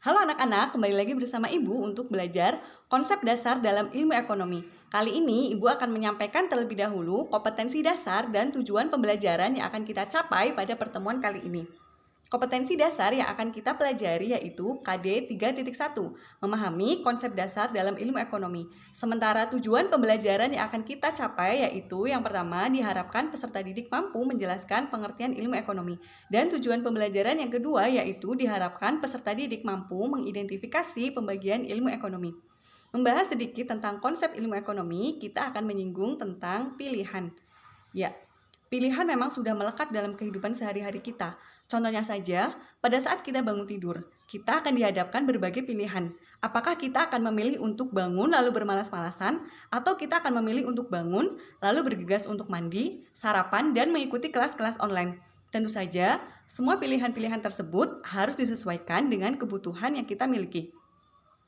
Halo anak-anak, kembali lagi bersama Ibu untuk belajar konsep dasar dalam ilmu ekonomi. Kali ini Ibu akan menyampaikan terlebih dahulu kompetensi dasar dan tujuan pembelajaran yang akan kita capai pada pertemuan kali ini. Kompetensi dasar yang akan kita pelajari yaitu KD 3.1, memahami konsep dasar dalam ilmu ekonomi. Sementara tujuan pembelajaran yang akan kita capai yaitu yang pertama, diharapkan peserta didik mampu menjelaskan pengertian ilmu ekonomi. Dan tujuan pembelajaran yang kedua yaitu diharapkan peserta didik mampu mengidentifikasi pembagian ilmu ekonomi. Membahas sedikit tentang konsep ilmu ekonomi, kita akan menyinggung tentang pilihan. Ya, pilihan memang sudah melekat dalam kehidupan sehari-hari kita. Contohnya saja, pada saat kita bangun tidur, kita akan dihadapkan berbagai pilihan. Apakah kita akan memilih untuk bangun lalu bermalas-malasan, atau kita akan memilih untuk bangun lalu bergegas untuk mandi, sarapan, dan mengikuti kelas-kelas online. Tentu saja, semua pilihan-pilihan tersebut harus disesuaikan dengan kebutuhan yang kita miliki.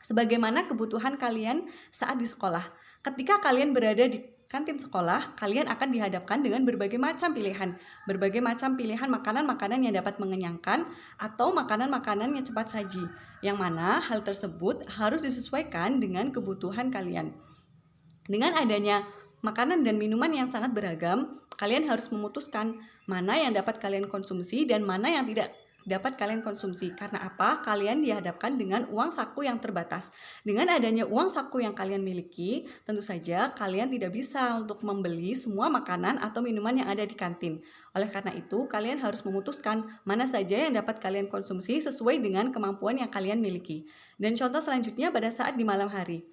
Sebagaimana kebutuhan kalian saat di sekolah. Ketika kalian berada di kantin sekolah, kalian akan dihadapkan dengan berbagai macam pilihan. Berbagai macam pilihan makanan-makanan yang dapat mengenyangkan atau makanan-makanan yang cepat saji. Yang mana hal tersebut harus disesuaikan dengan kebutuhan kalian. Dengan adanya makanan dan minuman yang sangat beragam, kalian harus memutuskan mana yang dapat kalian konsumsi dan mana yang tidak dapat kalian konsumsi. Karena apa? Kalian dihadapkan dengan uang saku yang terbatas. Dengan adanya uang saku yang kalian miliki, tentu saja kalian tidak bisa untuk membeli semua makanan atau minuman yang ada di kantin. Oleh karena itu, kalian harus memutuskan mana saja yang dapat kalian konsumsi sesuai dengan kemampuan yang kalian miliki. Dan contoh selanjutnya pada saat di malam hari.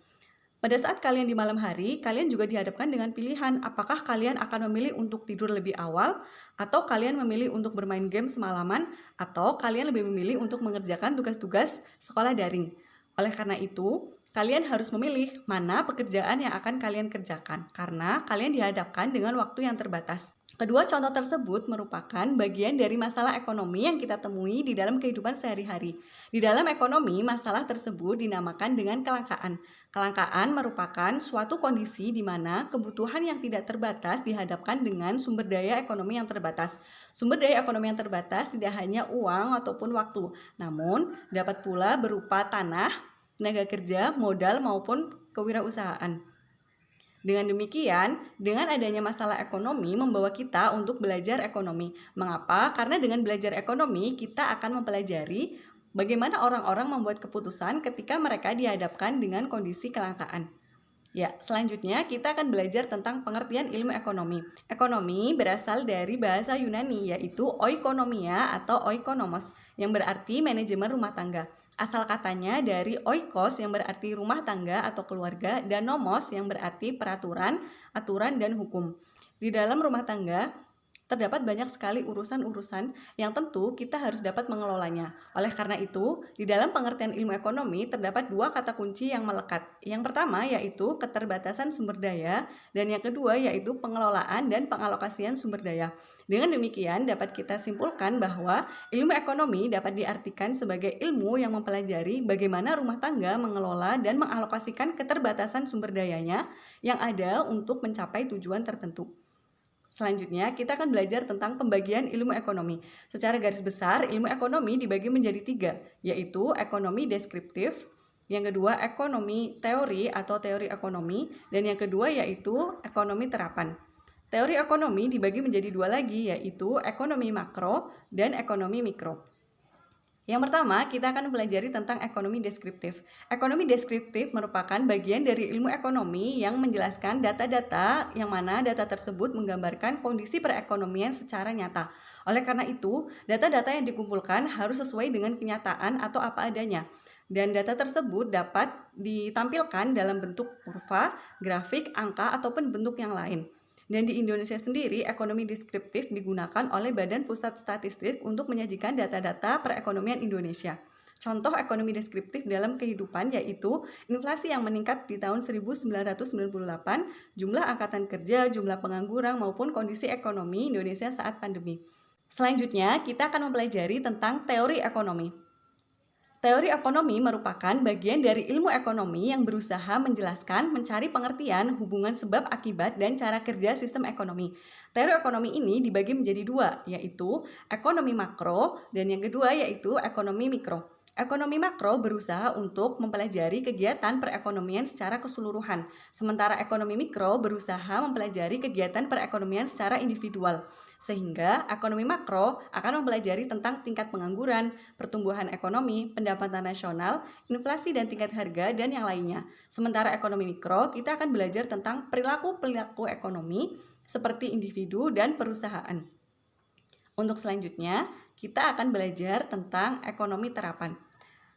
Pada saat kalian di malam hari, kalian juga dihadapkan dengan pilihan apakah kalian akan memilih untuk tidur lebih awal, atau kalian memilih untuk bermain game semalaman, atau kalian lebih memilih untuk mengerjakan tugas-tugas sekolah daring. Oleh karena itu, kalian harus memilih mana pekerjaan yang akan kalian kerjakan, karena kalian dihadapkan dengan waktu yang terbatas. Kedua contoh tersebut merupakan bagian dari masalah ekonomi yang kita temui di dalam kehidupan sehari-hari. Di dalam ekonomi, masalah tersebut dinamakan dengan kelangkaan. Kelangkaan merupakan suatu kondisi di mana kebutuhan yang tidak terbatas dihadapkan dengan sumber daya ekonomi yang terbatas. Sumber daya ekonomi yang terbatas tidak hanya uang ataupun waktu, namun dapat pula berupa tanah, tenaga kerja, modal maupun kewirausahaan. Dengan demikian, dengan adanya masalah ekonomi membawa kita untuk belajar ekonomi. Mengapa? Karena dengan belajar ekonomi, kita akan mempelajari bagaimana orang-orang membuat keputusan ketika mereka dihadapkan dengan kondisi kelangkaan. Ya, selanjutnya kita akan belajar tentang pengertian ilmu ekonomi. Ekonomi berasal dari bahasa Yunani yaitu oikonomia atau oikonomos yang berarti manajemen rumah tangga. Asal katanya dari oikos yang berarti rumah tangga atau keluarga dan nomos yang berarti peraturan, aturan, dan hukum. Di dalam rumah tangga terdapat banyak sekali urusan-urusan yang tentu kita harus dapat mengelolanya. Oleh karena itu, di dalam pengertian ilmu ekonomi terdapat dua kata kunci yang melekat. Yang pertama yaitu keterbatasan sumber daya, dan yang kedua yaitu pengelolaan dan pengalokasian sumber daya. Dengan demikian dapat kita simpulkan bahwa ilmu ekonomi dapat diartikan sebagai ilmu yang mempelajari bagaimana rumah tangga mengelola dan mengalokasikan keterbatasan sumber dayanya yang ada untuk mencapai tujuan tertentu. Selanjutnya, kita akan belajar tentang pembagian ilmu ekonomi. Secara garis besar, ilmu ekonomi dibagi menjadi tiga, yaitu ekonomi deskriptif, yang kedua ekonomi teori atau teori ekonomi, dan yang kedua yaitu ekonomi terapan. Teori ekonomi dibagi menjadi dua lagi, yaitu ekonomi makro dan ekonomi mikro. Yang pertama, kita akan mempelajari tentang ekonomi deskriptif. Ekonomi deskriptif merupakan bagian dari ilmu ekonomi yang menjelaskan data-data yang mana data tersebut menggambarkan kondisi perekonomian secara nyata. Oleh karena itu, data-data yang dikumpulkan harus sesuai dengan kenyataan atau apa adanya. Dan data tersebut dapat ditampilkan dalam bentuk kurva, grafik, angka, ataupun bentuk yang lain. Dan di Indonesia sendiri, ekonomi deskriptif digunakan oleh Badan Pusat Statistik untuk menyajikan data-data perekonomian Indonesia. Contoh ekonomi deskriptif dalam kehidupan yaitu inflasi yang meningkat di tahun 1998, jumlah angkatan kerja, jumlah pengangguran, maupun kondisi ekonomi Indonesia saat pandemi. Selanjutnya, kita akan mempelajari tentang teori ekonomi. Teori ekonomi merupakan bagian dari ilmu ekonomi yang berusaha menjelaskan, mencari pengertian, hubungan sebab akibat, dan cara kerja sistem ekonomi. Teori ekonomi ini dibagi menjadi dua, yaitu ekonomi makro dan yang kedua yaitu ekonomi mikro. Ekonomi makro berusaha untuk mempelajari kegiatan perekonomian secara keseluruhan, sementara ekonomi mikro berusaha mempelajari kegiatan perekonomian secara individual. Sehingga ekonomi makro akan mempelajari tentang tingkat pengangguran, pertumbuhan ekonomi, pendapatan nasional, inflasi dan tingkat harga, dan yang lainnya. Sementara ekonomi mikro, kita akan belajar tentang perilaku-perilaku ekonomi seperti individu dan perusahaan. Untuk selanjutnya, kita akan belajar tentang ekonomi terapan.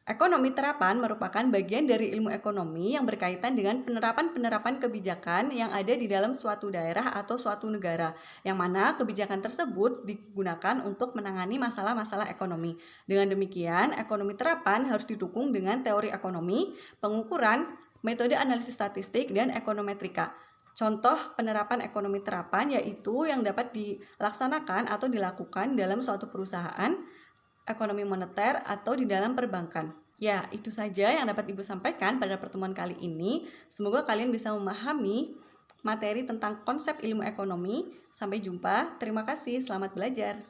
Ekonomi terapan merupakan bagian dari ilmu ekonomi yang berkaitan dengan penerapan-penerapan kebijakan yang ada di dalam suatu daerah atau suatu negara, yang mana kebijakan tersebut digunakan untuk menangani masalah-masalah ekonomi. Dengan demikian, ekonomi terapan harus didukung dengan teori ekonomi, pengukuran, metode analisis statistik, dan ekonometrika. Contoh penerapan ekonomi terapan yaitu yang dapat dilaksanakan atau dilakukan dalam suatu perusahaan, ekonomi moneter, atau di dalam perbankan. Ya, itu saja yang dapat Ibu sampaikan pada pertemuan kali ini. Semoga kalian bisa memahami materi tentang konsep ilmu ekonomi. Sampai jumpa. Terima kasih. Selamat belajar.